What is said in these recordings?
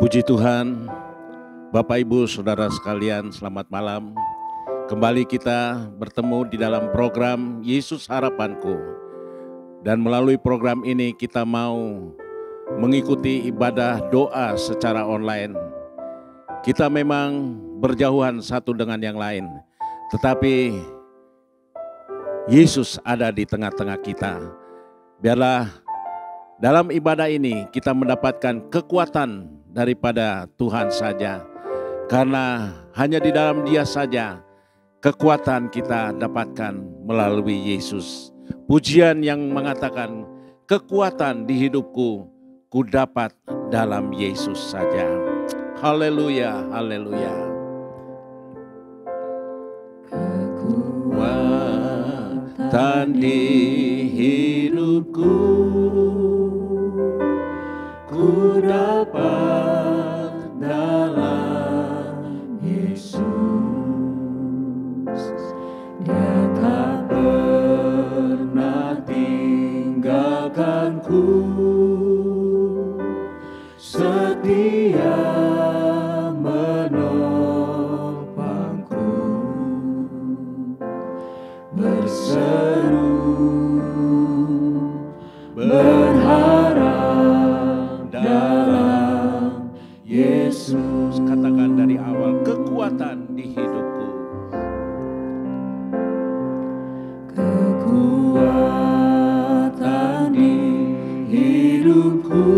Puji Tuhan, Bapak Ibu Saudara sekalian, selamat malam. Kembali kita bertemu di dalam program Yesus Harapanku. Dan melalui program ini kita mau mengikuti ibadah doa secara online. Kita memang berjauhan satu dengan yang lain, tetapi Yesus ada di tengah-tengah kita. Biarlah dalam ibadah ini kita mendapatkan kekuatan daripada Tuhan saja. Karena hanya di dalam Dia saja kekuatan kita dapatkan melalui Yesus. Pujian yang mengatakan kekuatan di hidupku ku dapat dalam Yesus saja. Haleluya, haleluya. Kekuatan di hidupku ku dapat dalam Yesus. Dia tak pernah tinggalkanku, setia menopangku, berseru berharap dalam Yesus. Katakan dari awal, kekuatan di hidupku. Kekuatan di hidupku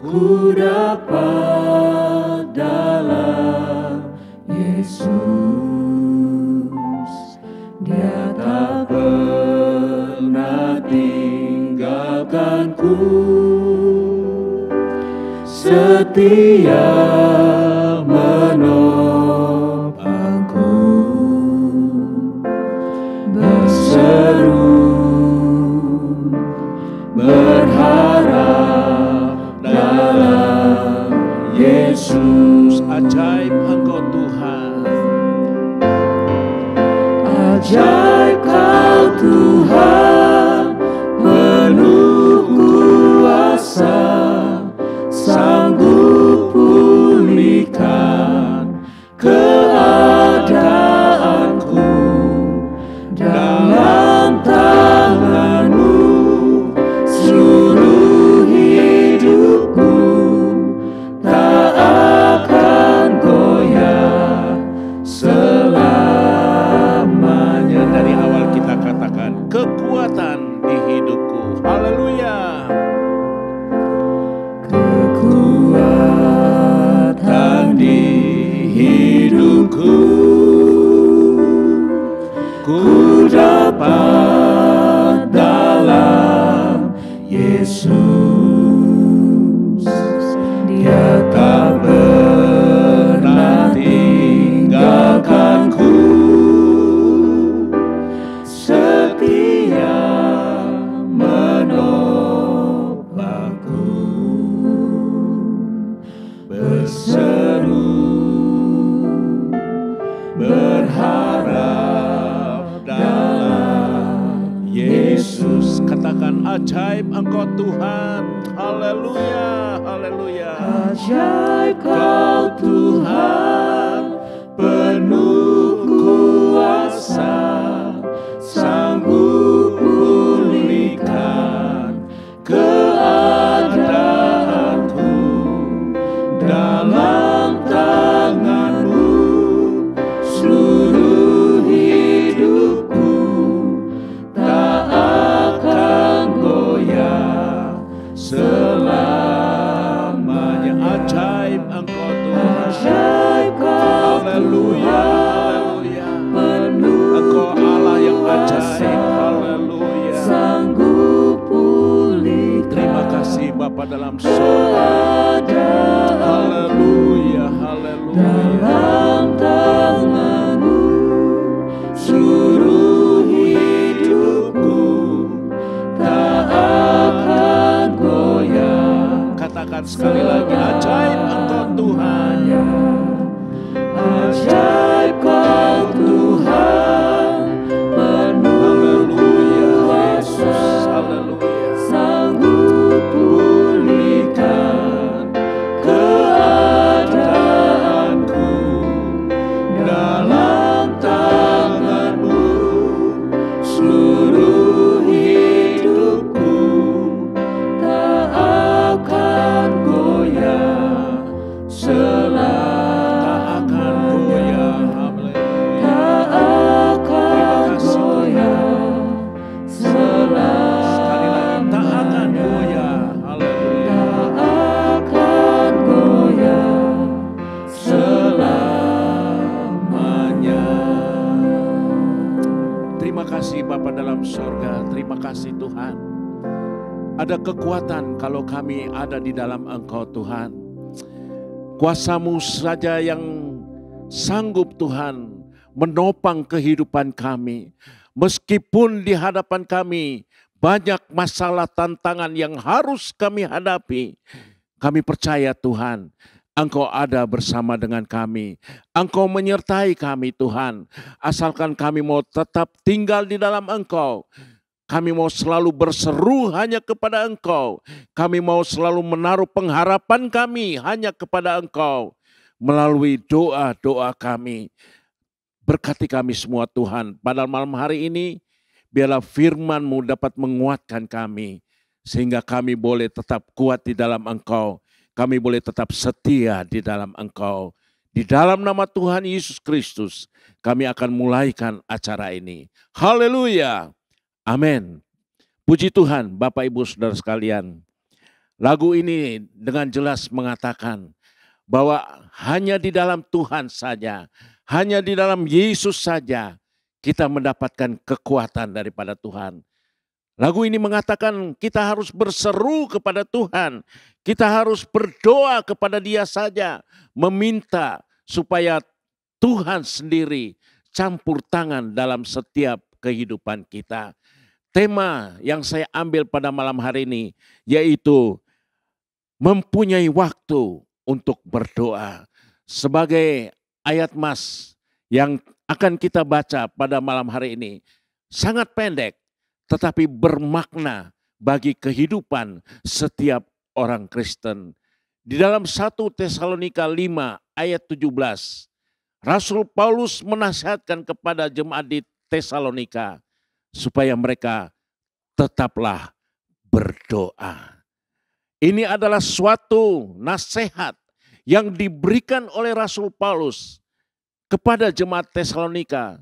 ku dapat dalam Yesus. Dia tak pernah tinggalkanku, setia menopangku, berseru berharap dalam Yesus. Ajaib Engkau Tuhan, ajaib Kau Tuhan, penuh kuasa, sanggup pulihkan keadaanku. Dalam tangan-Mu seluruh hidupku tak akan goyah selamanya. Dari awal kita katakan kekuatan di hidupku. Haleluya. Kekuatan di hidupku ku dapat dalam Yesus. Dia tak pernah tinggalkanku, setia menopangku, berseru berharap dalam Yesus. Katakan ajaib Engkau Tuhan. Haleluya, haleluya. Ajaib Kau Tuhan, penuh kuasa, sanggup pulihkan keadaanku. Dalam tangan-Mu seluruh hidupku tak akan goyah selamanya. Ajaib Engkau Tuhan, ajaib Kau haleluya, haleluya. Engkau Allah yang ajaib, haleluya. Sanggup pulih. Terima kasih Bapa dalam surga. Haleluya, haleluya. Dalam tangan-Mu seluruh hidupku tak akan goyah. Katakan sekali lagi, ajaib Engkau Tuhan. Ajaib Kau Tuhan, penuh kuasa, Yesus, haleluya. Sanggup pulihkan sorga, terima kasih Tuhan. Ada kekuatan kalau kami ada di dalam Engkau Tuhan. Kuasa-Mu saja yang sanggup Tuhan menopang kehidupan kami. Meskipun di hadapan kami banyak masalah tantangan yang harus kami hadapi. Kami percaya Tuhan, Engkau ada bersama dengan kami. Engkau menyertai kami Tuhan. Asalkan kami mau tetap tinggal di dalam Engkau. Kami mau selalu berseru hanya kepada Engkau. Kami mau selalu menaruh pengharapan kami hanya kepada Engkau. Melalui doa-doa kami. Berkati kami semua Tuhan. Pada malam hari ini, biarlah firman-Mu dapat menguatkan kami. Sehingga kami boleh tetap kuat di dalam Engkau. Kami boleh tetap setia di dalam Engkau. Di dalam nama Tuhan Yesus Kristus, kami akan mulaikan acara ini. Haleluya. Amin. Puji Tuhan, Bapak Ibu Saudara sekalian. Lagu ini dengan jelas mengatakan bahwa hanya di dalam Tuhan saja, hanya di dalam Yesus saja kita mendapatkan kekuatan daripada Tuhan. Lagu ini mengatakan kita harus berseru kepada Tuhan. Kita harus berdoa kepada Dia saja. Meminta supaya Tuhan sendiri campur tangan dalam setiap kehidupan kita. Tema yang saya ambil pada malam hari ini yaitu mempunyai waktu untuk berdoa. Sebagai ayat mas yang akan kita baca pada malam hari ini sangat pendek tetapi bermakna bagi kehidupan setiap orang Kristen. Di dalam 1 Tesalonika 5 ayat 17, Rasul Paulus menasihatkan kepada jemaat di Tesalonika supaya mereka tetaplah berdoa. Ini adalah suatu nasihat yang diberikan oleh Rasul Paulus kepada jemaat Tesalonika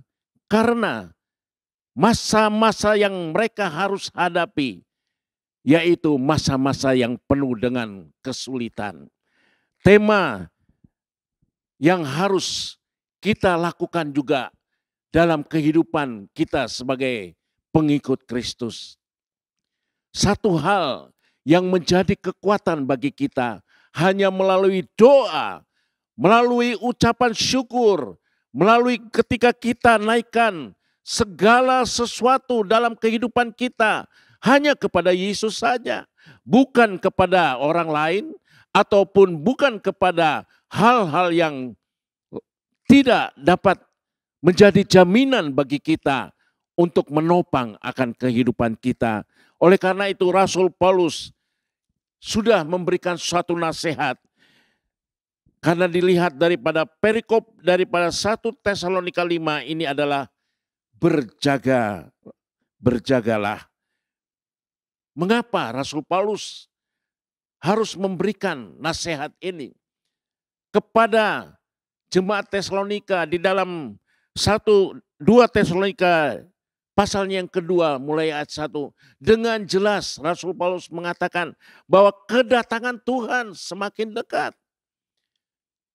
karena masa-masa yang mereka harus hadapi, yaitu masa-masa yang penuh dengan kesulitan. Tema yang harus kita lakukan juga dalam kehidupan kita sebagai pengikut Kristus. Satu hal yang menjadi kekuatan bagi kita hanya melalui doa, melalui ucapan syukur, melalui ketika kita naikkan segala sesuatu dalam kehidupan kita hanya kepada Yesus saja. Bukan kepada orang lain ataupun bukan kepada hal-hal yang tidak dapat menjadi jaminan bagi kita untuk menopang akan kehidupan kita. Oleh karena itu Rasul Paulus sudah memberikan suatu nasihat. Karena dilihat daripada perikop daripada 1 Tesalonika 5 ini adalah berjagalah. Mengapa Rasul Paulus harus memberikan nasihat ini kepada jemaat Tesalonika di dalam 2 Tesalonika pasalnya yang kedua mulai ayat 1. Dengan jelas Rasul Paulus mengatakan bahwa kedatangan Tuhan semakin dekat.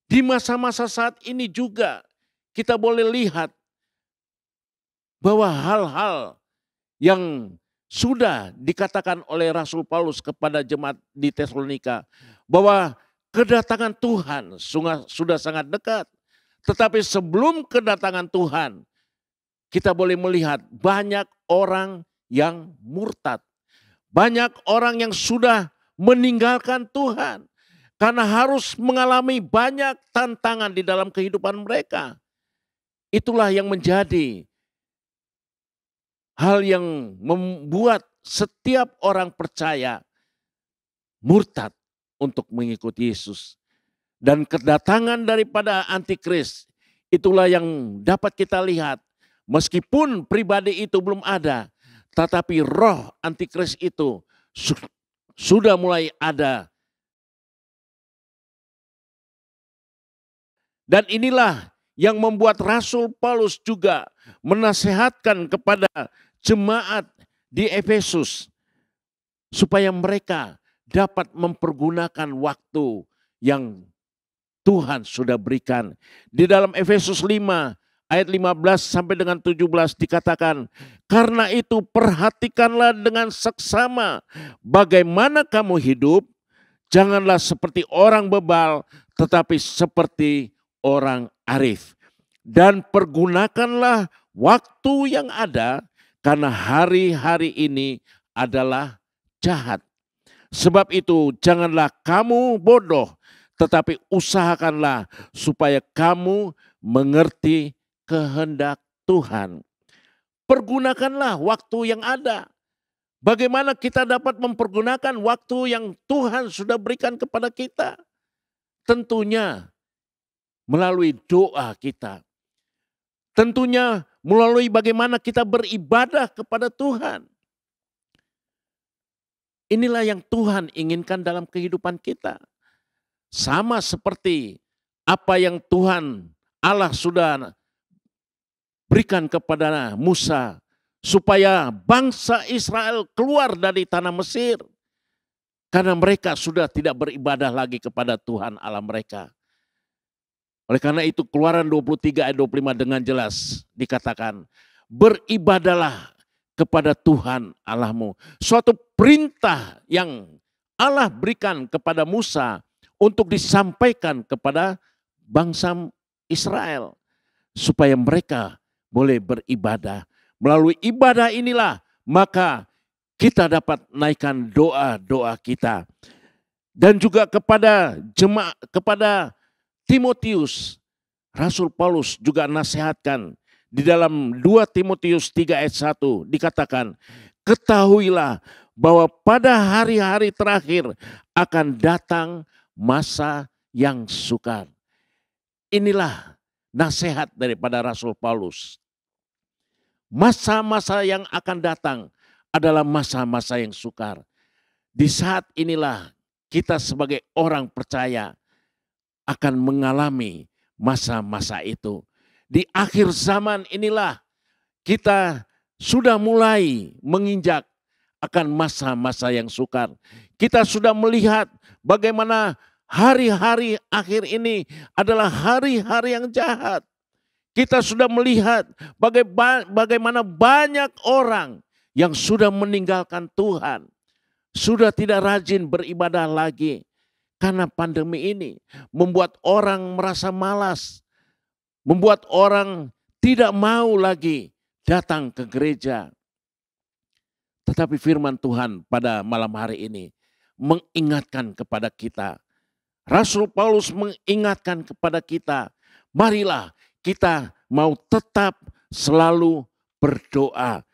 Di masa-masa saat ini juga kita boleh lihat bahwa hal-hal yang sudah dikatakan oleh Rasul Paulus kepada jemaat di Tesalonika bahwa kedatangan Tuhan sudah sangat dekat. Tetapi sebelum kedatangan Tuhan, kita boleh melihat banyak orang yang murtad. Banyak orang yang sudah meninggalkan Tuhan karena harus mengalami banyak tantangan di dalam kehidupan mereka. Itulah yang menjadi hal yang membuat setiap orang percaya murtad untuk mengikuti Yesus. Dan kedatangan daripada antikris itulah yang dapat kita lihat. Meskipun pribadi itu belum ada, tetapi roh antikris itu sudah mulai ada. Dan inilah yang membuat Rasul Paulus juga menasehatkan kepada jemaat di Efesus supaya mereka dapat mempergunakan waktu yang Tuhan sudah berikan. Di dalam Efesus 5 ayat 15 sampai dengan 17 dikatakan, karena itu perhatikanlah dengan seksama bagaimana kamu hidup, janganlah seperti orang bebal, tetapi seperti orang arif. Dan pergunakanlah waktu yang ada, karena hari-hari ini adalah jahat. Sebab itu janganlah kamu bodoh, tetapi usahakanlah supaya kamu mengerti kehendak Tuhan. Pergunakanlah waktu yang ada. Bagaimana kita dapat mempergunakan waktu yang Tuhan sudah berikan kepada kita? Tentunya melalui doa kita. Tentunya melalui bagaimana kita beribadah kepada Tuhan. Inilah yang Tuhan inginkan dalam kehidupan kita. Sama seperti apa yang Tuhan Allah sudah berikan kepada Musa, supaya bangsa Israel keluar dari tanah Mesir. Karena mereka sudah tidak beribadah lagi kepada Tuhan Allah mereka. Oleh karena itu Keluaran 23 ayat 25 dengan jelas dikatakan, beribadahlah kepada Tuhan Allahmu. Suatu perintah yang Allah berikan kepada Musa untuk disampaikan kepada bangsa Israel. Supaya mereka boleh beribadah. Melalui ibadah inilah maka kita dapat naikkan doa-doa kita. Dan juga kepada jemaat, kepada Timotius, Rasul Paulus juga nasihatkan di dalam 2 Timotius 3 ayat 1 dikatakan, ketahuilah bahwa pada hari-hari terakhir akan datang masa yang sukar. Inilah nasihat daripada Rasul Paulus. Masa-masa yang akan datang adalah masa-masa yang sukar. Di saat inilah kita sebagai orang percaya akan mengalami masa-masa itu. Di akhir zaman inilah kita sudah mulai menginjak akan masa-masa yang sukar. Kita sudah melihat bagaimana hari-hari akhir ini adalah hari-hari yang jahat. Kita sudah melihat bagaimana banyak orang yang sudah meninggalkan Tuhan. Sudah tidak rajin beribadah lagi. Karena pandemi ini membuat orang merasa malas. Membuat orang tidak mau lagi datang ke gereja. Tetapi firman Tuhan pada malam hari ini mengingatkan kepada kita. Rasul Paulus mengingatkan kepada kita, marilah kita mau tetap selalu berdoa.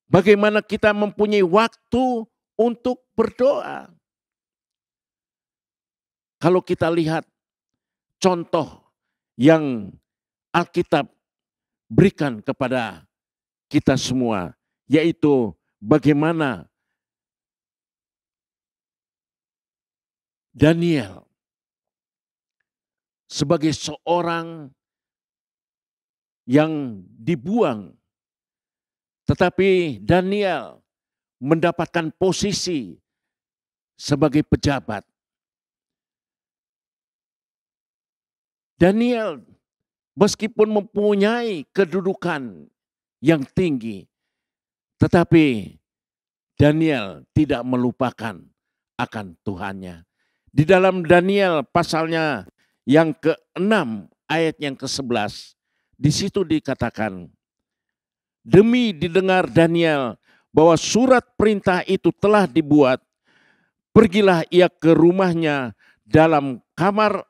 Bagaimana kita mempunyai waktu untuk berdoa. Kalau kita lihat contoh yang Alkitab berikan kepada kita semua, yaitu bagaimana Daniel sebagai seorang yang dibuang, tetapi Daniel mendapatkan posisi sebagai pejabat. Daniel meskipun mempunyai kedudukan yang tinggi, tetapi Daniel tidak melupakan akan Tuhannya. Di dalam Daniel pasalnya yang ke-6 ayat yang ke-11, di situ dikatakan, demi didengar Daniel bahwa surat perintah itu telah dibuat, pergilah ia ke rumahnya, dalam kamar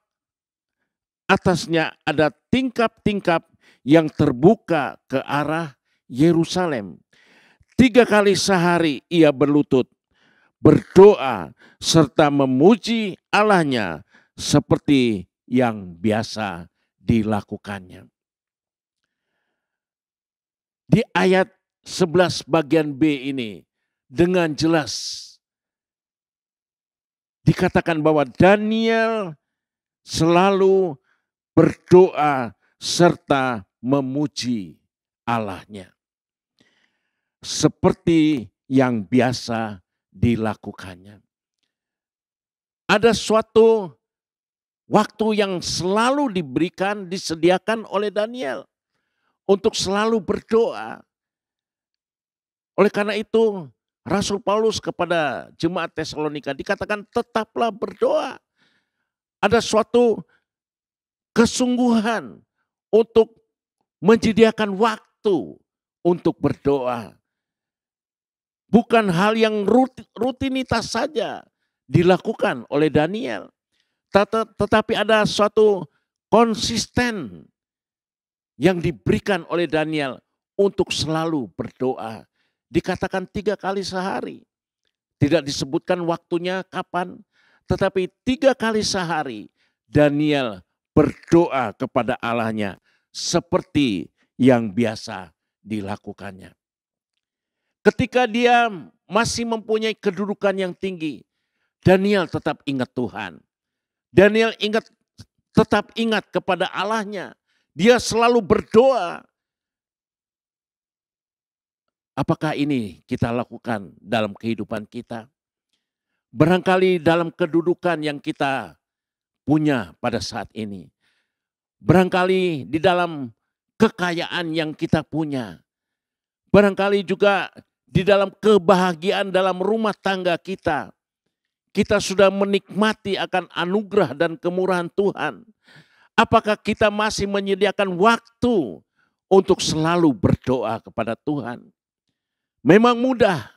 atasnya ada tingkap-tingkap yang terbuka ke arah Yerusalem. 3 kali sehari ia berlutut, berdoa, serta memuji Allahnya seperti yang biasa dilakukannya. Di ayat 11 bagian B ini dengan jelas dikatakan bahwa Daniel selalu berdoa serta memuji Allahnya seperti yang biasa dilakukannya. Ada suatu waktu yang selalu diberikan, disediakan oleh Daniel. untuk selalu berdoa. Oleh karena itu, Rasul Paulus kepada jemaat Tesalonika dikatakan tetaplah berdoa. Ada suatu kesungguhan untuk menyediakan waktu untuk berdoa. Bukan hal yang rutinitas saja dilakukan oleh Daniel. Tetapi ada suatu konsisten yang diberikan oleh Daniel untuk selalu berdoa. Dikatakan 3 kali sehari. Tidak disebutkan waktunya kapan, tetapi 3 kali sehari Daniel berdoa kepada Allahnya seperti yang biasa dilakukannya. Ketika dia masih mempunyai kedudukan yang tinggi, Daniel tetap ingat Tuhan. Daniel tetap ingat kepada Allahnya. Dia selalu berdoa. Apakah ini kita lakukan dalam kehidupan kita? Barangkali dalam kedudukan yang kita punya pada saat ini. Barangkali di dalam kekayaan yang kita punya. Barangkali juga di dalam kebahagiaan dalam rumah tangga kita. Kita sudah menikmati akan anugerah dan kemurahan Tuhan. Apakah kita masih menyediakan waktu untuk selalu berdoa kepada Tuhan? Memang mudah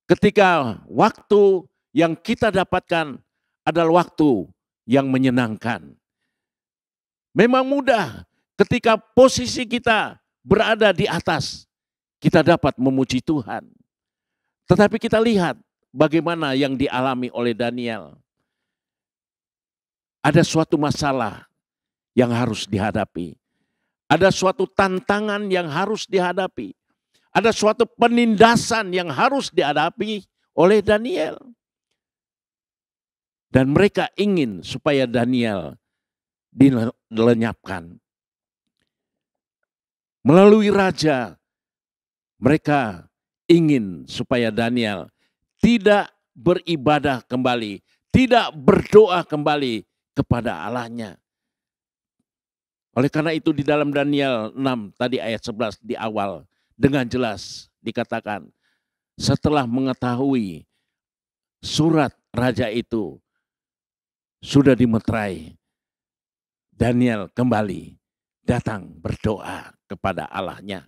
ketika waktu yang kita dapatkan adalah waktu yang menyenangkan. Memang mudah ketika posisi kita berada di atas, kita dapat memuji Tuhan. Tetapi kita lihat bagaimana yang dialami oleh Daniel. Ada suatu masalah yang harus dihadapi. Ada suatu tantangan yang harus dihadapi. Ada suatu penindasan yang harus dihadapi oleh Daniel. Dan mereka ingin supaya Daniel dilenyapkan. Melalui raja, mereka ingin supaya Daniel tidak beribadah kembali, tidak berdoa kembali kepada Allahnya. Oleh karena itu di dalam Daniel 6 tadi ayat 11 di awal dengan jelas dikatakan, setelah mengetahui surat raja itu sudah dimeterai, Daniel kembali datang berdoa kepada Allahnya.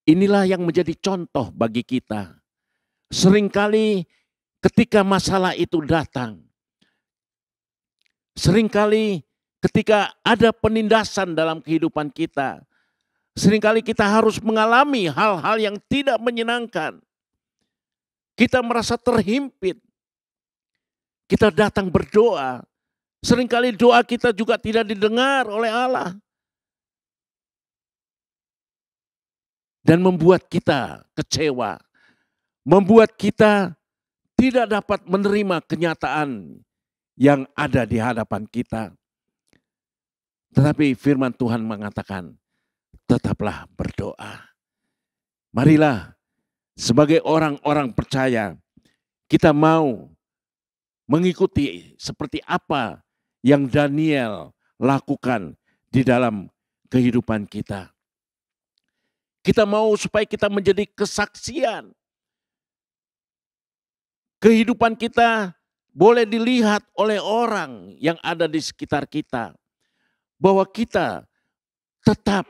Inilah yang menjadi contoh bagi kita. Seringkali ketika masalah itu datang, seringkali ketika ada penindasan dalam kehidupan kita, seringkali kita harus mengalami hal-hal yang tidak menyenangkan. Kita merasa terhimpit. Kita datang berdoa. Seringkali doa kita juga tidak didengar oleh Allah. Dan membuat kita kecewa. Membuat kita tidak dapat menerima kenyataan yang ada di hadapan kita. Tetapi firman Tuhan mengatakan, tetaplah berdoa. Marilah sebagai orang-orang percaya, kita mau mengikuti seperti apa yang Daniel lakukan di dalam kehidupan kita. Kita mau supaya kita menjadi kesaksian. Kehidupan kita boleh dilihat oleh orang yang ada di sekitar kita. Bahwa kita tetap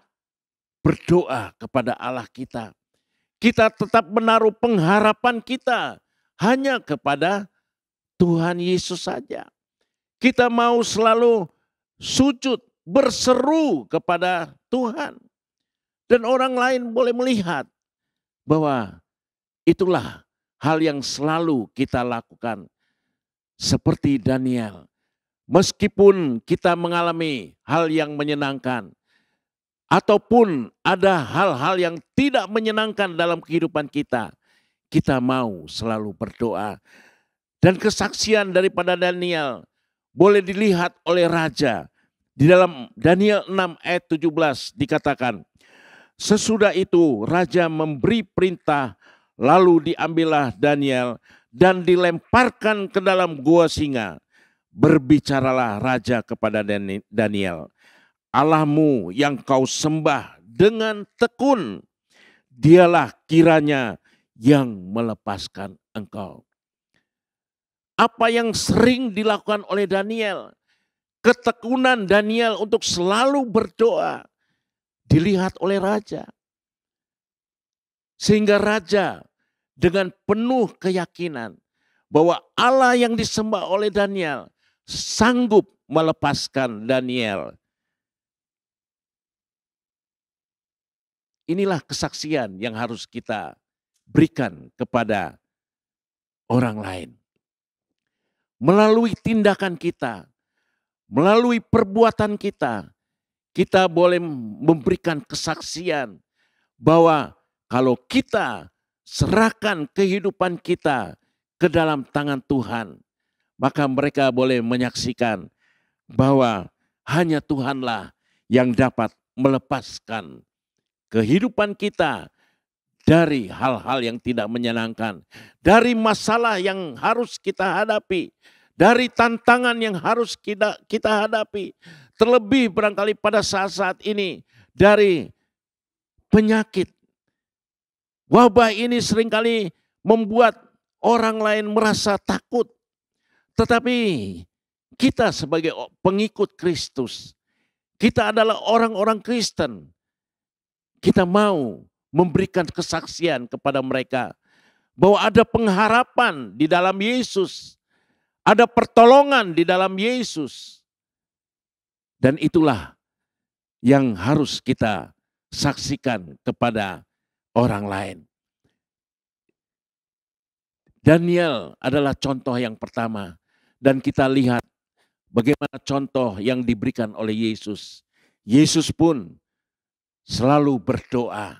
berdoa kepada Allah kita. Kita tetap menaruh pengharapan kita hanya kepada Tuhan Yesus saja. Kita mau selalu sujud, berseru kepada Tuhan. Dan orang lain boleh melihat bahwa itulah hal yang selalu kita lakukan. Seperti Daniel. Meskipun kita mengalami hal yang menyenangkan. Ataupun ada hal-hal yang tidak menyenangkan dalam kehidupan kita. Kita mau selalu berdoa. Dan kesaksian daripada Daniel boleh dilihat oleh raja. Di dalam Daniel 6 ayat 17 dikatakan, sesudah itu raja memberi perintah, lalu diambillah Daniel dan dilemparkan ke dalam gua singa. Berbicaralah raja kepada Daniel, Allahmu yang kau sembah dengan tekun. Dialah kiranya yang melepaskan engkau. Apa yang sering dilakukan oleh Daniel, ketekunan Daniel untuk selalu berdoa, dilihat oleh raja. Sehingga raja dengan penuh keyakinan bahwa Allah yang disembah oleh Daniel sanggup melepaskan Daniel. Inilah kesaksian yang harus kita berikan kepada orang lain. Melalui tindakan kita, melalui perbuatan kita, kita boleh memberikan kesaksian bahwa kalau kita serahkan kehidupan kita ke dalam tangan Tuhan, maka mereka boleh menyaksikan bahwa hanya Tuhanlah yang dapat melepaskan kehidupan kita dari hal-hal yang tidak menyenangkan, dari masalah yang harus kita hadapi, dari tantangan yang harus kita hadapi, terlebih barangkali pada saat-saat ini dari penyakit. Wabah ini seringkali membuat orang lain merasa takut, tetapi kita sebagai pengikut Kristus, kita adalah orang-orang Kristen. Kita mau memberikan kesaksian kepada mereka bahwa ada pengharapan di dalam Yesus, ada pertolongan di dalam Yesus. Dan itulah yang harus kita saksikan kepada orang lain. Daniel adalah contoh yang pertama, dan kita lihat bagaimana contoh yang diberikan oleh Yesus. Yesus pun selalu berdoa.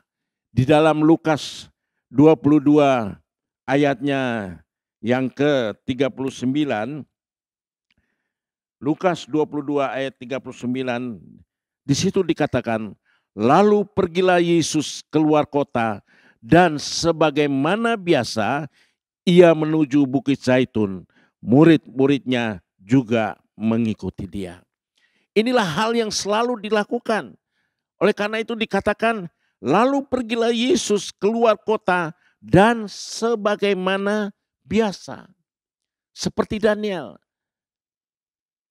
Di dalam Lukas 22 ayatnya yang ke-39, Lukas 22 ayat 39, di situ dikatakan, lalu pergilah Yesus keluar kota dan sebagaimana biasa ia menuju Bukit Zaitun, murid-muridnya juga mengikuti dia. Inilah hal yang selalu dilakukan. Oleh karena itu dikatakan, lalu pergilah Yesus keluar kota dan sebagaimana biasa. Seperti Daniel.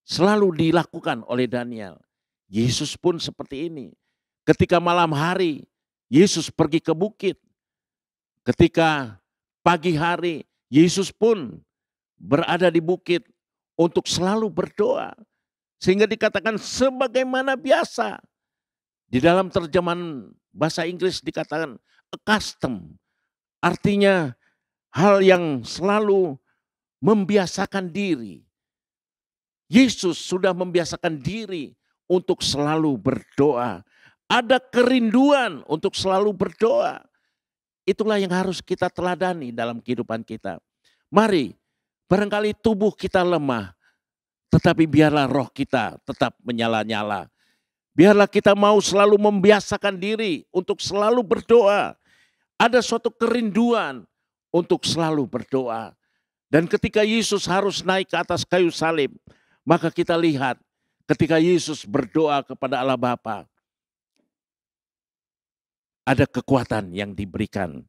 Selalu dilakukan oleh Daniel. Yesus pun seperti ini. Ketika malam hari, Yesus pergi ke bukit. Ketika pagi hari, Yesus pun berada di bukit untuk selalu berdoa. Sehingga dikatakan sebagaimana biasa. Di dalam terjemahan bahasa Inggris dikatakan accustomed. Artinya hal yang selalu membiasakan diri. Yesus sudah membiasakan diri untuk selalu berdoa. Ada kerinduan untuk selalu berdoa. Itulah yang harus kita teladani dalam kehidupan kita. Mari, barangkali tubuh kita lemah, tetapi biarlah roh kita tetap menyala-nyala. Biarlah kita mau selalu membiasakan diri untuk selalu berdoa. Ada suatu kerinduan untuk selalu berdoa. Dan ketika Yesus harus naik ke atas kayu salib, maka kita lihat ketika Yesus berdoa kepada Allah Bapa, ada kekuatan yang diberikan.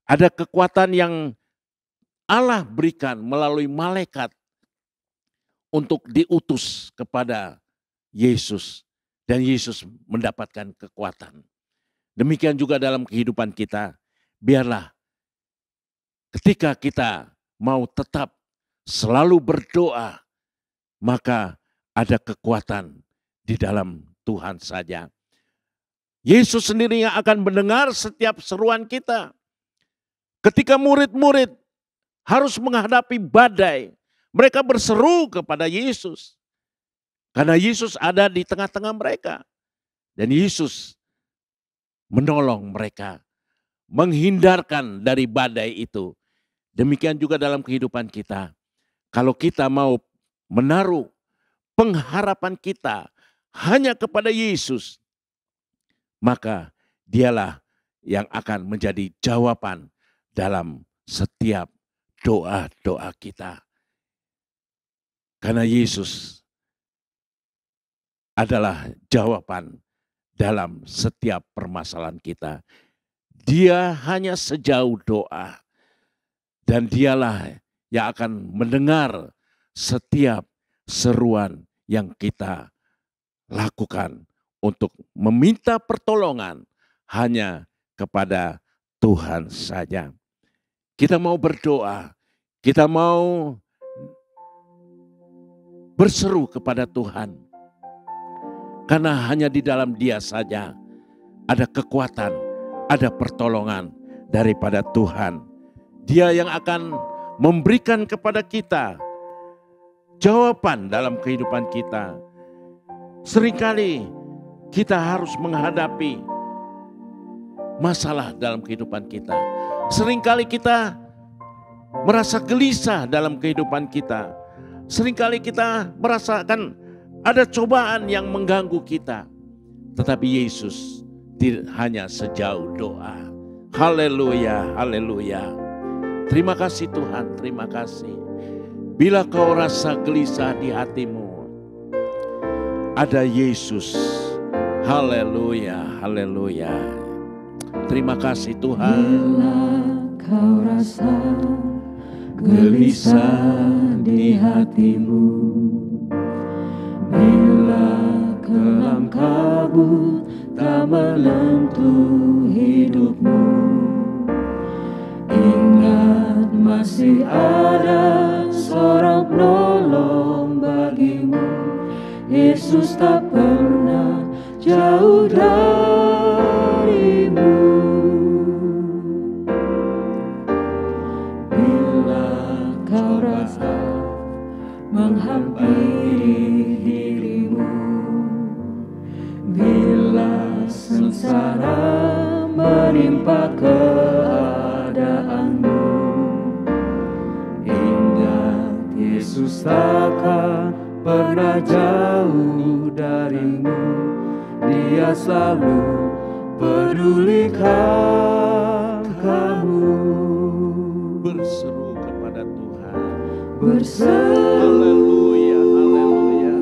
Ada kekuatan yang Allah berikan melalui malaikat untuk diutus kepada Yesus, dan Yesus mendapatkan kekuatan. Demikian juga dalam kehidupan kita. Biarlah ketika kita mau tetap selalu berdoa, maka ada kekuatan di dalam Tuhan saja. Yesus sendiri yang akan mendengar setiap seruan kita. Ketika murid-murid harus menghadapi badai, mereka berseru kepada Yesus. Karena Yesus ada di tengah-tengah mereka. Dan Yesus menolong mereka. Menghindarkan dari badai itu. Demikian juga dalam kehidupan kita. Kalau kita mau menaruh pengharapan kita hanya kepada Yesus, maka dialah yang akan menjadi jawaban dalam setiap doa-doa kita. Karena Yesus adalah jawaban dalam setiap permasalahan kita. Dia hanya sejauh doa. Dan dialah yang akan mendengar setiap seruan yang kita lakukan untuk meminta pertolongan hanya kepada Tuhan saja. Kita mau berdoa, kita mau berseru kepada Tuhan. Karena hanya di dalam Dia saja ada kekuatan, ada pertolongan daripada Tuhan. Dia yang akan memberikan kepada kita jawaban dalam kehidupan kita. Seringkali kita harus menghadapi masalah dalam kehidupan kita. Seringkali kita merasa gelisah dalam kehidupan kita. Seringkali kita merasakan ada cobaan yang mengganggu kita. Tetapi Yesus hanya sejauh doa. Haleluya, haleluya. Terima kasih Tuhan, terima kasih. Bila kau rasa gelisah di hatimu, ada Yesus. Haleluya, haleluya. Terima kasih Tuhan. Bila kau rasa gelisah di hatimu, bila kelam kabut tak menentu hidupmu, ingat masih ada seorang penolong bagimu. Yesus tak pernah jauh darimu. Bila kau rasa menghampiri dirimu, bila sengsara menimpa keadaanmu, ingat Yesus takkan pernah jauh darimu. Dia selalu pedulikan kamu. Berseru kepada Tuhan. Berseru, haleluya, haleluya.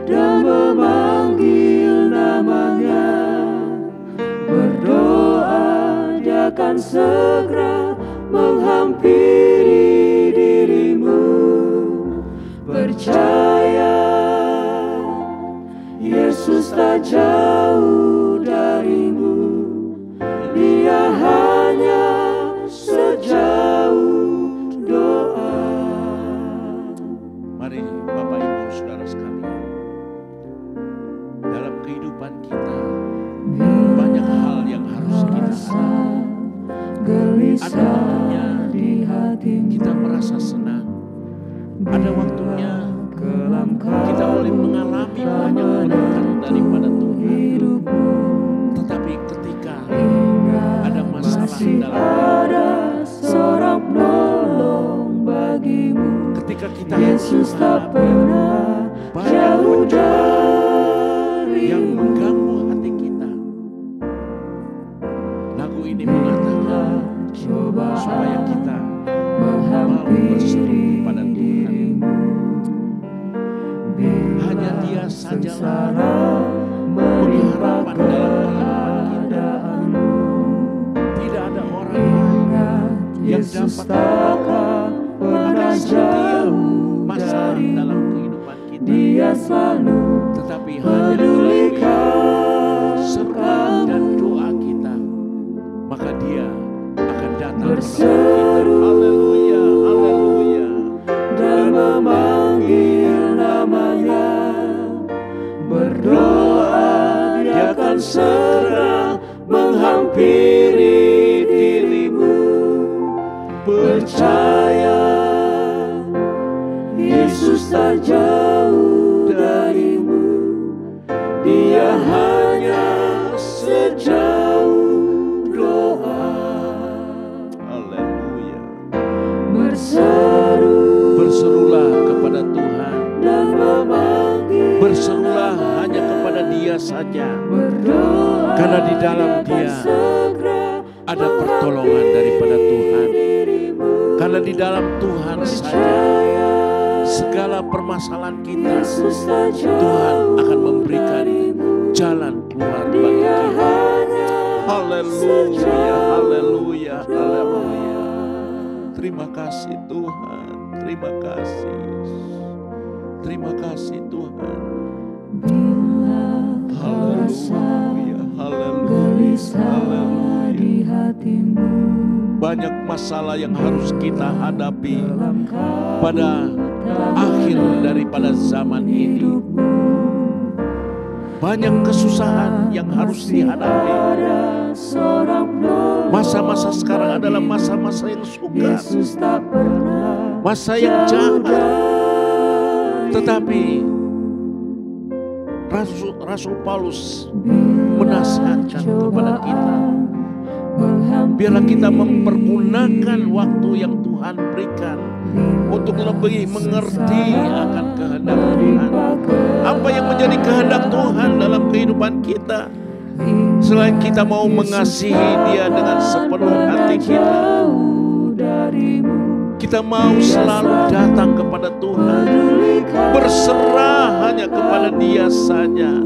Dan memanggil namanya. Berdoa, Dia akan segera menghampiri dirimu. Percaya, Yesus tak jauh darimu. Dia hanya sejauh doa. Mari Bapak Ibu Saudara sekalian, dalam kehidupan kita banyak hal yang harus kita alami. Ada waktunya kita merasa senang, ada waktunya kita boleh mengalami banyak berkat daripada Tuhan. Tetapi ketika ada masalah dalam seorang penolong bagimu, ketika kita Yesus tak pernah jauh darimu. yang mengganggu hati kita, lagu ini mengatakan supaya kita mau berseru kepada Tuhan. Hanya Dia sajalah pengharapan dalam kehidupan kita. Tidak ada orang lain yang dapat ada setiap masalah dalam kehidupan kita. Dia selalu Tetapi hanya melalui seruan dan doa kita, maka Dia akan datang bersama kita. Haleluya, haleluya. dan memanggil namanya. Berdoa, Dia akan segera menghampiri dirimu. Percaya, Yesus tak jauh darimu. Dia hanya sejauh doa. Haleluya. Berserulah kepada Tuhan. dan memanggil. Berserulah hanya kepada Dia saja. Berdoa, Karena di dalam Dia ada pertolongan daripada Tuhan. Karena di dalam Tuhan saja segala permasalahan kita, Tuhan akan memberikan jalan keluar Haleluya, haleluya, haleluya. Terima kasih Tuhan, terima kasih. Terima kasih Tuhan. Haleluya, haleluya, haleluya. Banyak masalah yang harus kita hadapi pada akhir daripada zaman ini. Banyak kesusahan yang harus dihadapi. Masa-masa sekarang adalah masa-masa yang sukar, masa yang jahat. Tetapi Rasul Paulus menasihatkan kepada kita, biarlah kita mempergunakan waktu yang Tuhan berikan untuk lebih mengerti akan kehendak Tuhan. Apa yang menjadi kehendak Tuhan dalam kehidupan kita? Selain kita mau mengasihi Dia dengan sepenuh hati kita mau selalu datang kepada Tuhan, berserah hanya kepada Dia saja.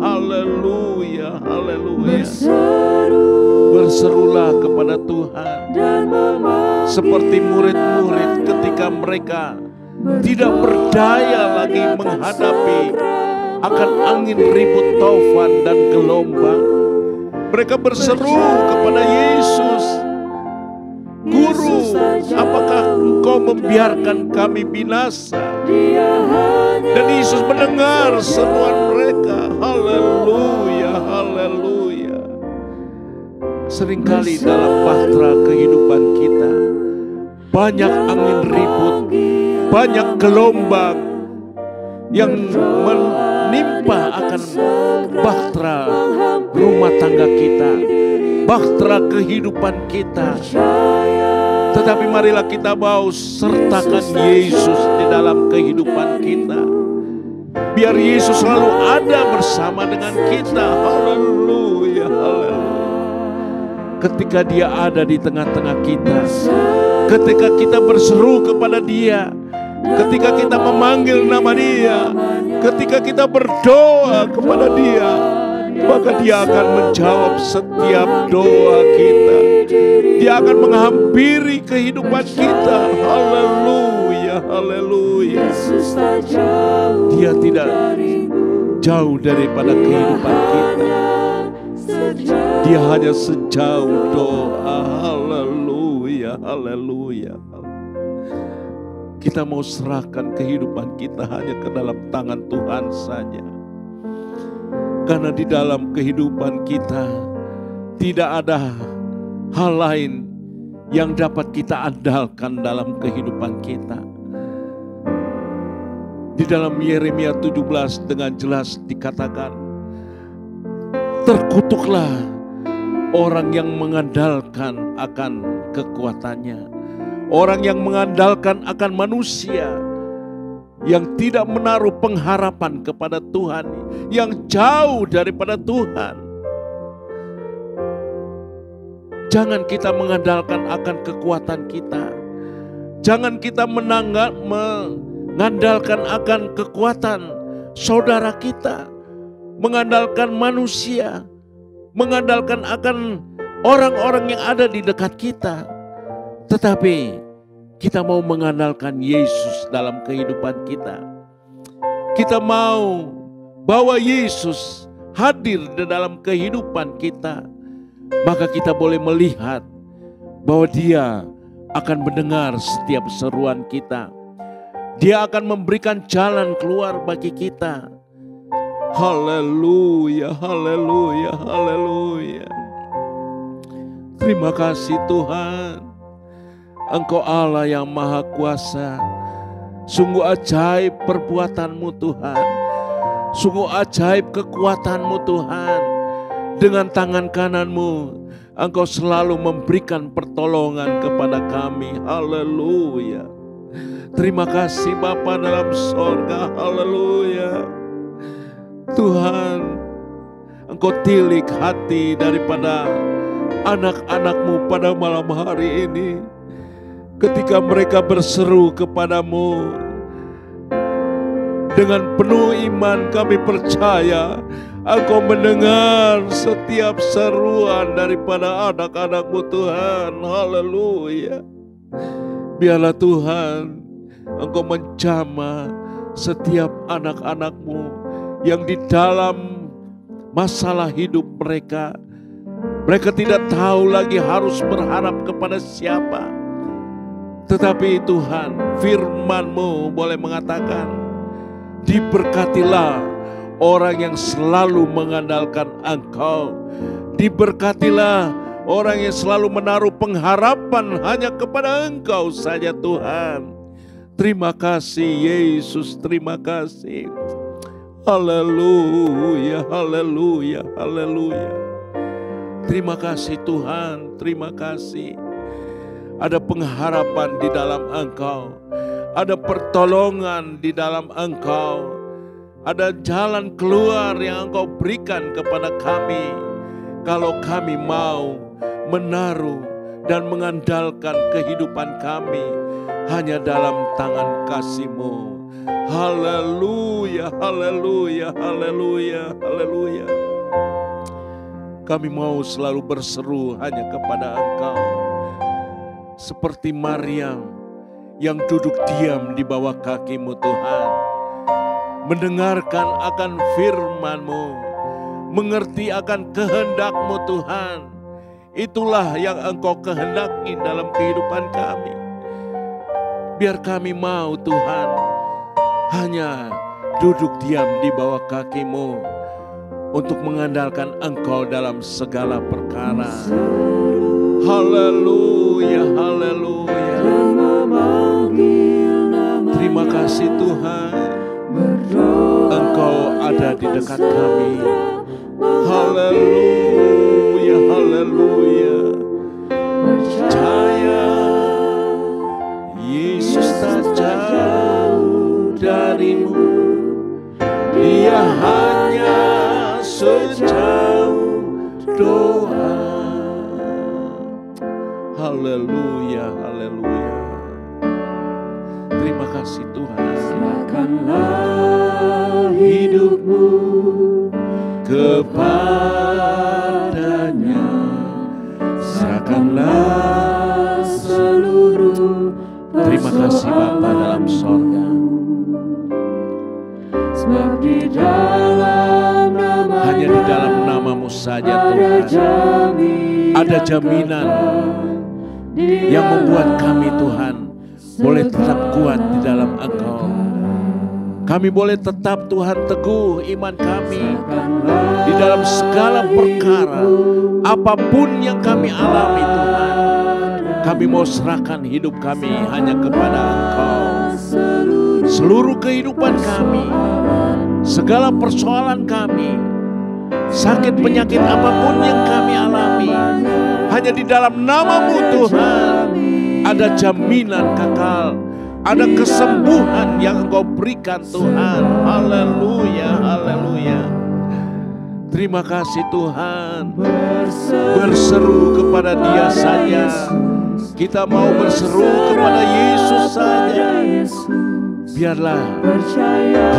Haleluya, haleluya. Berserulah kepada Tuhan seperti murid-murid ketika mereka tidak berdaya lagi menghadapi akan angin ribut taufan dan gelombang. Mereka berseru kepada Yesus, Guru, apakah Engkau membiarkan kami binasa? Dan Yesus mendengar seruan mereka. Haleluya, haleluya. Seringkali dalam bahtera kehidupan kita banyak angin ribut, banyak gelombang yang menimpa akan bahtera rumah tangga kita, bahtera kehidupan kita. Tetapi marilah kita mau sertakan Yesus di dalam kehidupan kita. Biar Yesus selalu ada bersama dengan kita. Haleluya, haleluya. Ketika Dia ada di tengah-tengah kita, ketika kita berseru kepada Dia, ketika kita memanggil nama Dia, ketika kita berdoa kepada Dia, maka Dia akan menjawab setiap doa kita. Dia akan menghampiri kehidupan kita. Haleluya, haleluya. Dia tidak jauh daripada kehidupan kita. Dia hanya sejauh doa. Haleluya, haleluya. Kita mau serahkan kehidupan kita hanya ke dalam tangan Tuhan saja. Karena di dalam kehidupan kita tidak ada hal lain yang dapat kita andalkan dalam kehidupan kita. Di dalam Yeremia 17 dengan jelas dikatakan, terkutuklah orang yang mengandalkan akan kekuatannya, orang yang mengandalkan akan manusia, yang tidak menaruh pengharapan kepada Tuhan, yang jauh daripada Tuhan. Jangan kita mengandalkan akan kekuatan kita. Jangan kita mengandalkan akan kekuatan saudara kita, mengandalkan manusia, mengandalkan akan orang-orang yang ada di dekat kita. Tetapi kita mau mengandalkan Yesus dalam kehidupan kita. Kita mau bawa Yesus hadir di dalam kehidupan kita. Maka kita boleh melihat bahwa Dia akan mendengar setiap seruan kita. Dia akan memberikan jalan keluar bagi kita. Haleluya, haleluya, haleluya. Terima kasih Tuhan. Engkau Allah yang Maha Kuasa. Sungguh ajaib perbuatan-Mu Tuhan. Sungguh ajaib kekuatan-Mu Tuhan. Dengan tangan kanan-Mu Engkau selalu memberikan pertolongan kepada kami. Haleluya. Terima kasih Bapa dalam sorga. Haleluya. Tuhan, Engkau tilik hati daripada anak-anak-Mu pada malam hari ini. Ketika mereka berseru kepadamu dengan penuh iman, kami percaya Engkau mendengar setiap seruan daripada anak-anak-Mu Tuhan. Haleluya. Biarlah Tuhan, Engkau menjamah setiap anak-anak-Mu yang di dalam masalah hidup mereka. Mereka tidak tahu lagi harus berharap kepada siapa. Tetapi Tuhan, firman-Mu boleh mengatakan, diberkatilah orang yang selalu mengandalkan Engkau. Diberkatilah orang yang selalu menaruh pengharapan hanya kepada Engkau saja Tuhan. Terima kasih Yesus, terima kasih. Haleluya, haleluya, haleluya. Terima kasih Tuhan, terima kasih. Ada pengharapan di dalam Engkau. Ada pertolongan di dalam Engkau. Ada jalan keluar yang Engkau berikan kepada kami. Kalau kami mau menaruh dan mengandalkan kehidupan kami hanya dalam tangan kasih-Mu. Haleluya, haleluya, haleluya, haleluya. Kami mau selalu berseru hanya kepada Engkau. Seperti Maryam yang duduk diam di bawah kaki-Mu Tuhan. Mendengarkan akan firman-Mu. Mengerti akan kehendak-Mu Tuhan. Itulah yang Engkau kehendaki dalam kehidupan kami. Biar kami mau Tuhan hanya duduk diam di bawah kaki-Mu untuk mengandalkan Engkau dalam segala perkara. Haleluya, haleluya. Terima kasih Tuhan, Engkau ada di dekat kami. Haleluya, haleluya. Percaya Yesus tak jauh darimu. Dia hanya sejauh doa. Haleluya, haleluya. Terima kasih Tuhan. Serahkanlah hidupmu kepadanya. Serahkanlah seluruh. Terima kasih Bapa dalam sorga. Sebab di dalam nama, hanya di dalam nama-Mu saja Tuhan ada jaminan yang membuat kami Tuhan boleh tetap kuat di dalam Engkau. Kami boleh tetap Tuhan teguh iman kami di dalam segala perkara. Apapun yang kami alami Tuhan, kami mau serahkan hidup kami hanya kepada Engkau. Seluruh kehidupan kami, segala persoalan kami, sakit penyakit apapun yang kami alami, hanya di dalam nama-Mu Tuhan ada jaminan kekal, ada kesembuhan yang Engkau berikan Tuhan. Haleluya, haleluya. Terima kasih Tuhan. Berseru kepada Dia saja. Kita mau berseru kepada Yesus saja. Biarlah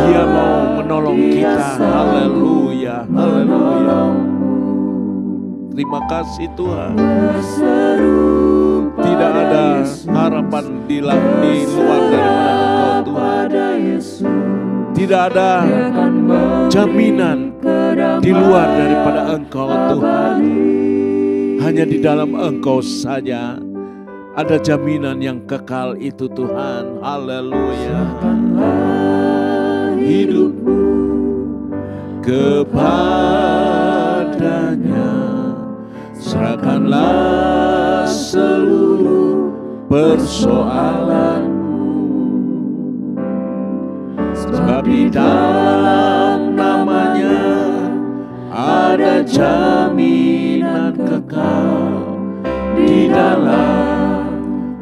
Dia mau menolong kita. Haleluya, haleluya. Terima kasih Tuhan. Tidak ada harapan di luar daripada Engkau Tuhan. Tidak ada jaminan di luar daripada Engkau Tuhan. Hanya di dalam Engkau saja ada jaminan yang kekal itu Tuhan. Haleluya. Hidupmu kepadanya. Serahkanlah seluruh persoalanmu. Sebab di dalam namanya ada jaminan kekal di dalam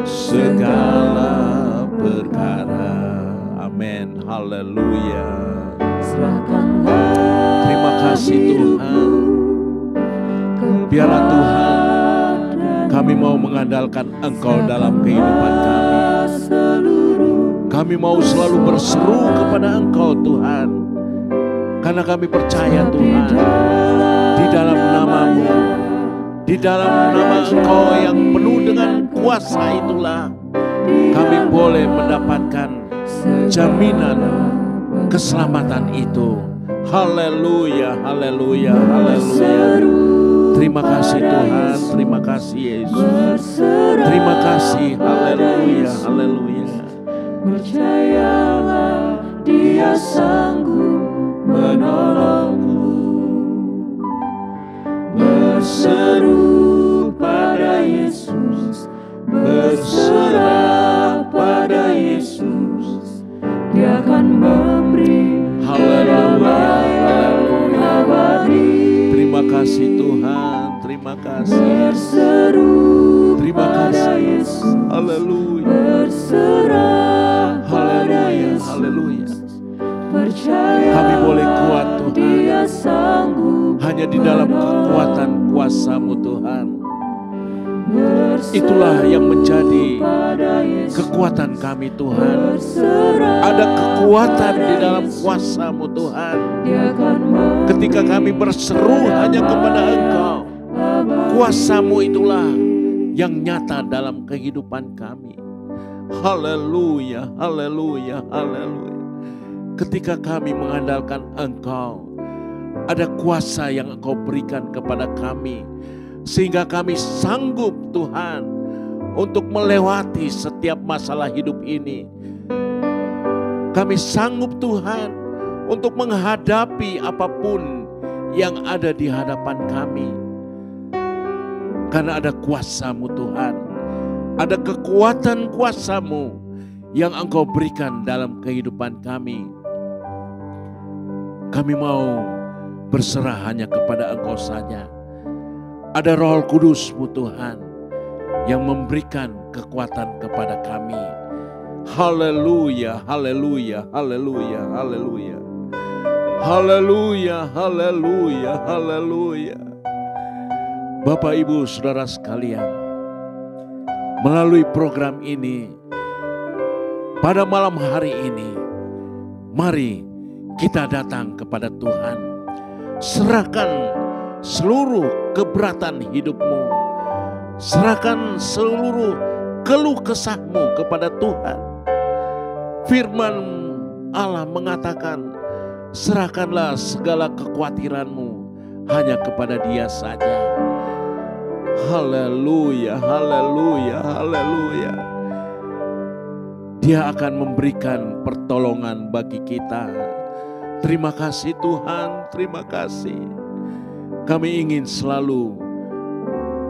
segala perkara. Amin. Haleluya. Terima kasih Tuhan. Biarlah Tuhan, kami mau mengandalkan Engkau dalam kehidupan kami. Kami mau selalu berseru kepada Engkau Tuhan. Karena kami percaya Tuhan, di dalam nama-Mu, di dalam nama Engkau yang penuh dengan kuasa itulah kami boleh mendapatkan jaminan keselamatan itu. Haleluya, haleluya, haleluya. Terima kasih Tuhan, terima kasih Yesus. Terima kasih, haleluya, haleluya. Percayalah Dia sanggup menolongmu. Berseru pada Yesus, berserah pada Yesus. Dia akan memberi kedamaian abadi. Terima kasih Tuhan, terima kasih. Berseru Terima pada kasih. Yesus, Haleluya, berserah pada haleluya, Yesus. haleluya. Percaya Kami boleh kuat Tuhan, Dia sanggup hanya di dalam kekuatan kuasa-Mu Tuhan. Itulah yang menjadi kekuatan kami Tuhan. Ada kekuatan di dalam kuasa-Mu Tuhan. Ketika kami berseru hanya kepada Engkau, kuasa-Mu itulah yang nyata dalam kehidupan kami. Haleluya, haleluya, haleluya. Ketika kami mengandalkan Engkau, ada kuasa yang Engkau berikan kepada kami, sehingga kami sanggup Tuhan untuk melewati setiap masalah hidup ini. Kami sanggup Tuhan untuk menghadapi apapun yang ada di hadapan kami. Karena ada kuasa-Mu Tuhan, ada kekuatan kuasa-Mu yang Engkau berikan dalam kehidupan kami. Kami mau berserah hanya kepada Engkau saja. Ada Roh Kudus-Mu Tuhan yang memberikan kekuatan kepada kami. Haleluya, haleluya, haleluya, haleluya. Haleluya, haleluya, haleluya. Bapak, Ibu, Saudara sekalian, melalui program ini, pada malam hari ini, mari kita datang kepada Tuhan. Serahkan seluruh keberatan hidupmu. Serahkan seluruh keluh kesahmu kepada Tuhan. Firman Allah mengatakan, serahkanlah segala kekhawatiranmu hanya kepada Dia saja. Haleluya, haleluya, haleluya. Dia akan memberikan pertolongan bagi kita. Terima kasih Tuhan, terima kasih. Kami ingin selalu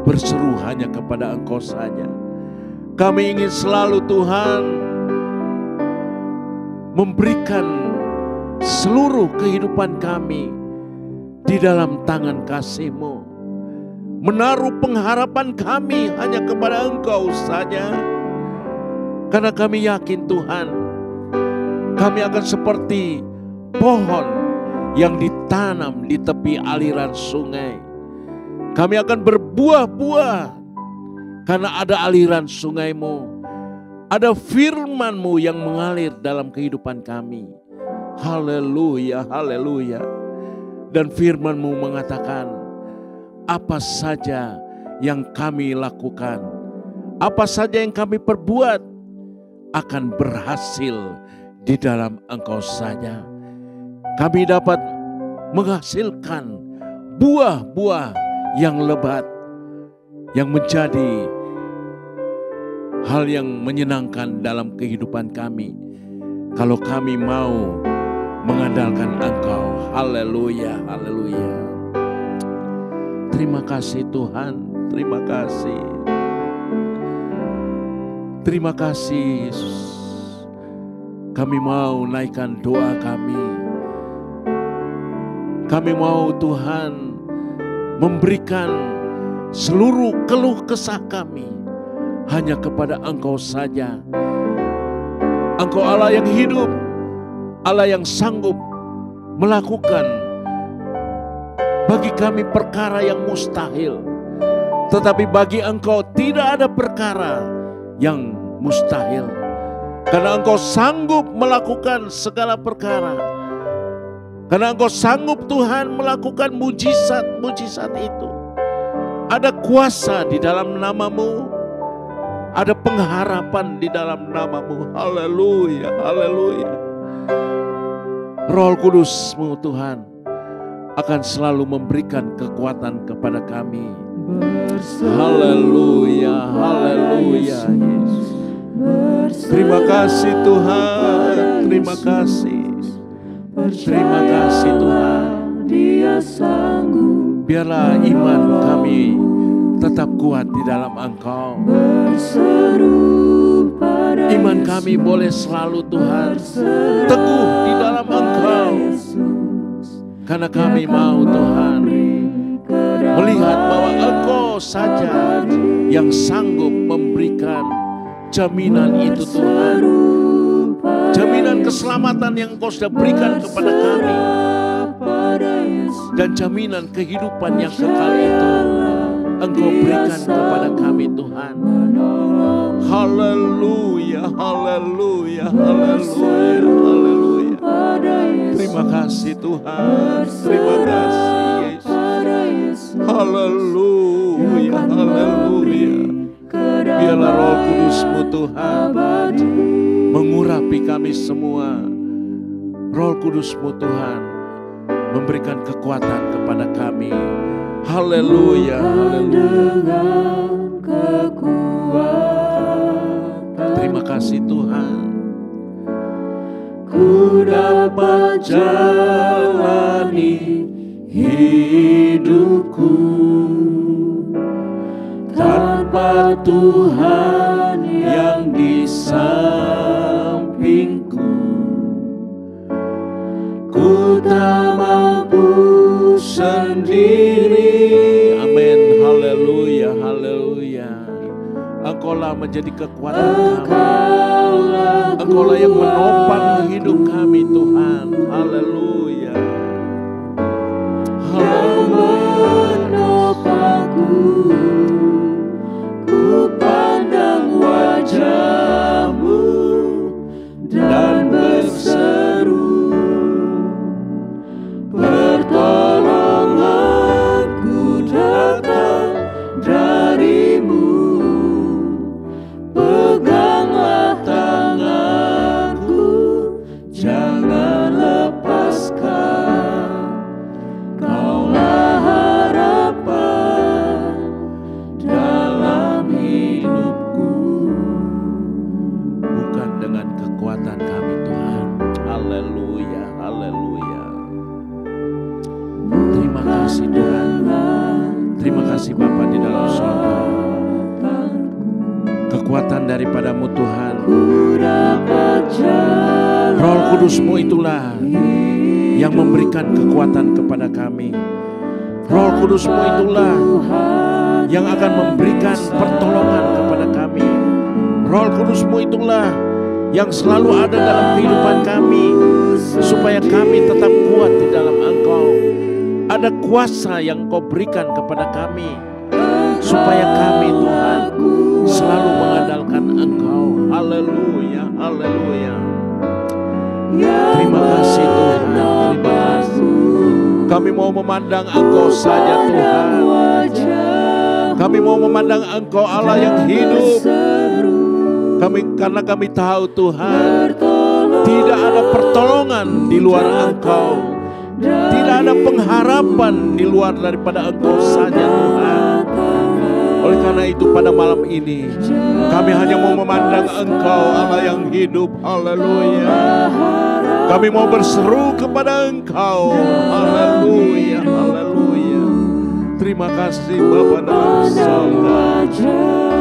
berseru hanya kepada Engkau saja. Kami ingin selalu Tuhan memberikan seluruh kehidupan kami di dalam tangan kasih-Mu. Menaruh pengharapan kami hanya kepada Engkau saja. Karena kami yakin Tuhan, kami akan seperti pohon yang ditanam di tepi aliran sungai. Kami akan berbuah-buah karena ada aliran sungai-Mu. Ada firman-Mu yang mengalir dalam kehidupan kami. Haleluya, haleluya. Dan firman-Mu mengatakan, apa saja yang kami lakukan, apa saja yang kami perbuat, akan berhasil di dalam Engkau saja. Kami dapat menghasilkan buah-buah yang lebat, yang menjadi hal yang menyenangkan dalam kehidupan kami. Kalau kami mau mengandalkan Engkau. Haleluya, haleluya. Terima kasih Tuhan, terima kasih. Terima kasih Yesus. Kami mau naikkan doa kami. Kami mau Tuhan memberikan seluruh keluh kesah kami hanya kepada Engkau saja. Engkau Allah yang hidup, Allah yang sanggup melakukan bagi kami perkara yang mustahil. Tetapi bagi Engkau tidak ada perkara yang mustahil. Karena Engkau sanggup melakukan segala perkara. Karena Engkau sanggup Tuhan melakukan mujizat-mujizat itu. Ada kuasa di dalam nama-Mu. Ada pengharapan di dalam nama-Mu. Haleluya, haleluya. Roh Kudus-Mu Tuhan akan selalu memberikan kekuatan kepada kami. Haleluya, haleluya Yesus. Terima kasih Tuhan, terima kasih. Terima kasih Tuhan. Dia sanggup. Biarlah iman kami tetap kuat di dalam Engkau. Berseru pada Iman kami boleh selalu Tuhan teguh di dalam Engkau. Karena kami mau Tuhan melihat bahwa Engkau saja yang sanggup memberikan jaminan itu Tuhan. Jaminan keselamatan yang Engkau sudah berikan kepada kami. Dan jaminan kehidupan yang kekal itu Engkau berikan kepada kami Tuhan. Haleluya, haleluya, haleluya, haleluya. Terima kasih Tuhan, terima kasih Yesus. Haleluya, haleluya. Biarlah Roh Kudus-Mu Tuhan mengurapi kami semua. Roh Kudus-Mu Tuhan memberikan kekuatan kepada kami. Haleluya, haleluya. Terima kasih Tuhan. Ku dapat jalani hidupku tanpa Tuhan yang di sampingku. Ku tak mampu sendiri. Amin. Haleluya, haleluya. Engkaulah menjadi kekuatan kami. Engkaulah yang menopang hidup kami Tuhan. Haleluya. Menopangku, ku pandang wajah-Mu dan berseru, pertolonganku datang dari-Mu. Peganglah tanganku, jangan lepaskan. Kaulah harapan dalam hidupku. Bukan dengan kekuatan kami Tuhan. Haleluya, haleluya. Terima kasih Tuhan. Terima kasih Bapa di dalam surga. Kekuatan daripada-Mu Tuhan. Roh Kudus-Mu itulah yang memberikan kekuatan kepada kami. Roh Kudus-Mu itulah yang akan memberikan pertolongan kepada kami. Roh Kudus-Mu itulah yang selalu ada dalam kehidupan kami, supaya kami tetap kuat di dalam Engkau. Ada kuasa yang Kau berikan kepada kami, supaya kami Tuhan selalu mengandalkan Engkau. Haleluya, haleluya. Terima kasih Tuhan, terima kasih. Kami mau memandang Engkau saja Tuhan. Kami mau memandang Engkau Allah yang hidup. Karena kami tahu Tuhan, tidak ada pertolongan di luar Engkau. Tidak ada pengharapan di luar daripada Engkau saja Tuhan. Oleh karena itu pada malam ini kami hanya mau memandang Engkau Allah yang hidup. Haleluya. Kami mau berseru kepada Engkau. Haleluya, haleluya. Terima kasih Bapa dalam surga.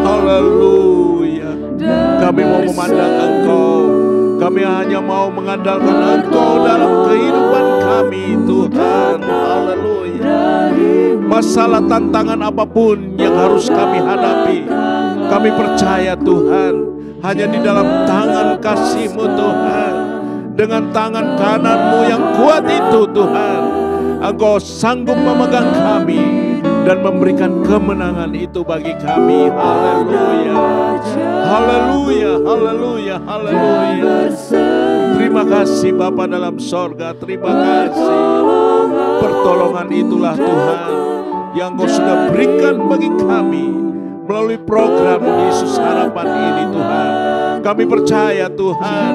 Haleluya. Kami mau memandang Engkau. Kami hanya mau mengandalkan Engkau dalam kehidupan kami Tuhan. Haleluya. Masalah tantangan apapun yang harus kami hadapi, kami percaya Tuhan, hanya di dalam tangan kasih-Mu Tuhan, dengan tangan kanan-Mu yang kuat itu Tuhan, Engkau sanggup memegang kami dan memberikan kemenangan itu bagi kami. Haleluya, haleluya, haleluya, haleluya. Terima kasih Bapa dalam sorga. Terima kasih. Pertolongan itulah Tuhan yang Kau sudah berikan bagi kami melalui program Yesus Harapan ini Tuhan. Kami percaya Tuhan,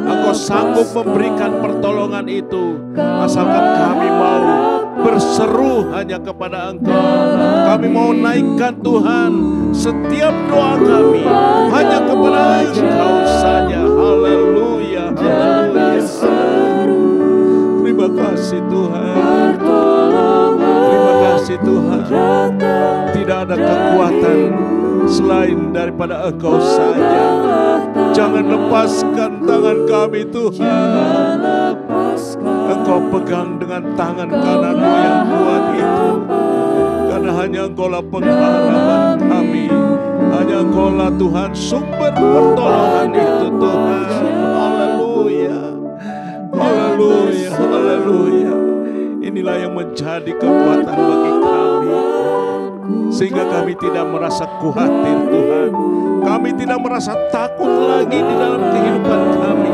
Engkau sanggup memberikan pertolongan itu, asalkan kami mau berseru hanya kepada Engkau. Kami mau naikkan Tuhan setiap doa kami hanya kepada Engkau saja. Haleluya, haleluya. Terima kasih Tuhan. Terima kasih Tuhan. Tidak ada kekuatan selain daripada Engkau saja. Jangan lepaskan tangan kami Tuhan. Engkau pegang dengan tangan kanan-Mu yang kuat itu. Karena hanya Engkau-lah pengharapan kami. Hanya Engkau-lah Tuhan sumber pertolongan itu Tuhan. Haleluya. Haleluya. Haleluya. Inilah yang menjadi kekuatan bagi kami. Sehingga kami tidak merasa khawatir Tuhan. Kami tidak merasa takut lagi di dalam kehidupan kami.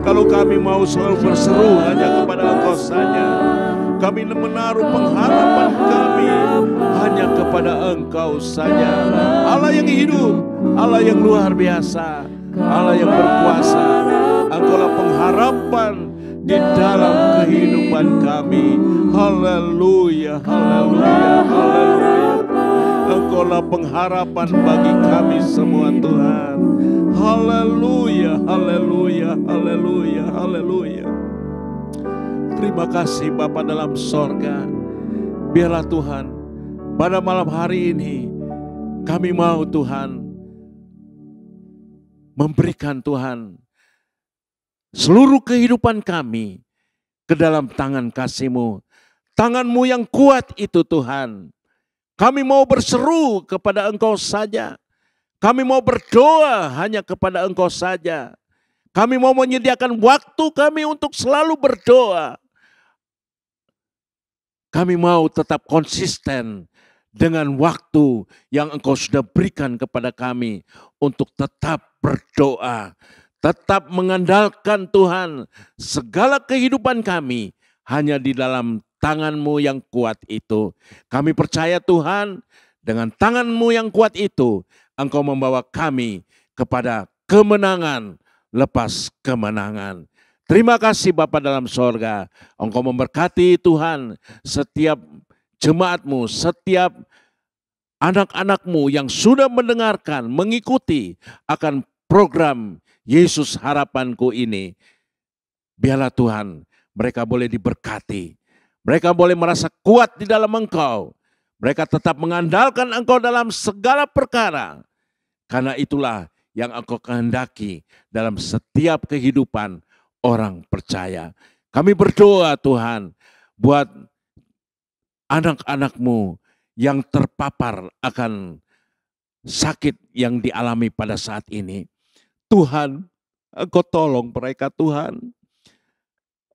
Kalau kami mau selalu berseru hanya kepada Engkau saja. Kami menaruh pengharapan kami hanya kepada Engkau saja. Allah yang hidup, Allah yang luar biasa, Allah yang berkuasa. Engkau-lah pengharapan di dalam kehidupan kami. Haleluya, haleluya, haleluya. Engkau-lah pengharapan bagi kami semua Tuhan. Haleluya, haleluya, haleluya, haleluya. Terima kasih Bapa dalam sorga. Biarlah Tuhan, pada malam hari ini kami mau Tuhan memberikan Tuhan seluruh kehidupan kami ke dalam tangan kasih-Mu. Tangan-Mu yang kuat itu Tuhan. Kami mau berseru kepada Engkau saja. Kami mau berdoa hanya kepada Engkau saja. Kami mau menyediakan waktu kami untuk selalu berdoa. Kami mau tetap konsisten dengan waktu yang Engkau sudah berikan kepada kami untuk tetap berdoa. Tetap mengandalkan Tuhan segala kehidupan kami hanya di dalam tangan-Mu yang kuat itu. Kami percaya Tuhan, dengan tangan-Mu yang kuat itu, Engkau membawa kami kepada kemenangan lepas kemenangan. Terima kasih Bapa dalam sorga. Engkau memberkati Tuhan setiap jemaat-Mu, setiap anak-anak-Mu yang sudah mendengarkan, mengikuti akan program Yesus Harapanku ini. Biarlah Tuhan, mereka boleh diberkati. Mereka boleh merasa kuat di dalam Engkau. Mereka tetap mengandalkan Engkau dalam segala perkara. Karena itulah yang Engkau kehendaki dalam setiap kehidupan orang percaya. Kami berdoa Tuhan buat anak-anak-Mu yang terpapar akan sakit yang dialami pada saat ini. Tuhan, Engkau tolong mereka Tuhan.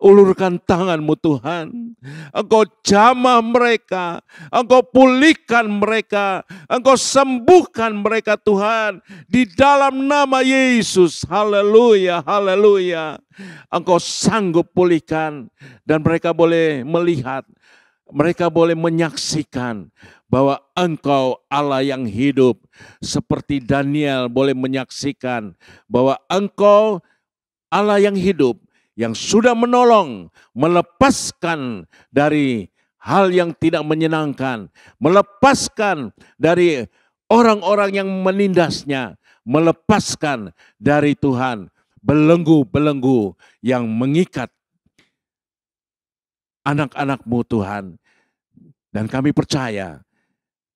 Ulurkan tangan-Mu Tuhan. Engkau jamah mereka. Engkau pulihkan mereka. Engkau sembuhkan mereka Tuhan. Di dalam nama Yesus. Haleluya, haleluya. Engkau sanggup pulihkan. Dan mereka boleh melihat. Mereka boleh menyaksikan bahwa Engkau Allah yang hidup. Seperti Daniel boleh menyaksikan bahwa Engkau Allah yang hidup. Yang sudah menolong, melepaskan dari hal yang tidak menyenangkan, melepaskan dari orang-orang yang menindasnya, melepaskan dari Tuhan belenggu-belenggu yang mengikat anak-anak-Mu Tuhan. Dan kami percaya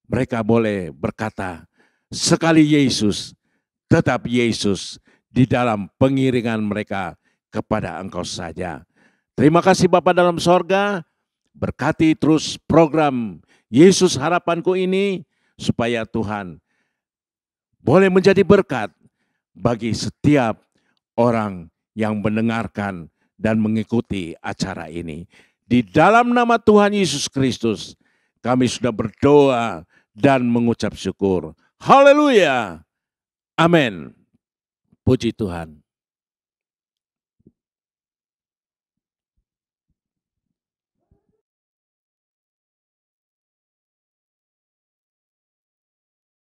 mereka boleh berkata, sekali Yesus, tetap Yesus di dalam pengiringan mereka kepada Engkau saja. Terima kasih Bapa dalam sorga, berkati terus program Yesus Harapanku ini, supaya Tuhan boleh menjadi berkat bagi setiap orang yang mendengarkan dan mengikuti acara ini. Di dalam nama Tuhan Yesus Kristus, kami sudah berdoa dan mengucap syukur. Haleluya. Amin. Puji Tuhan.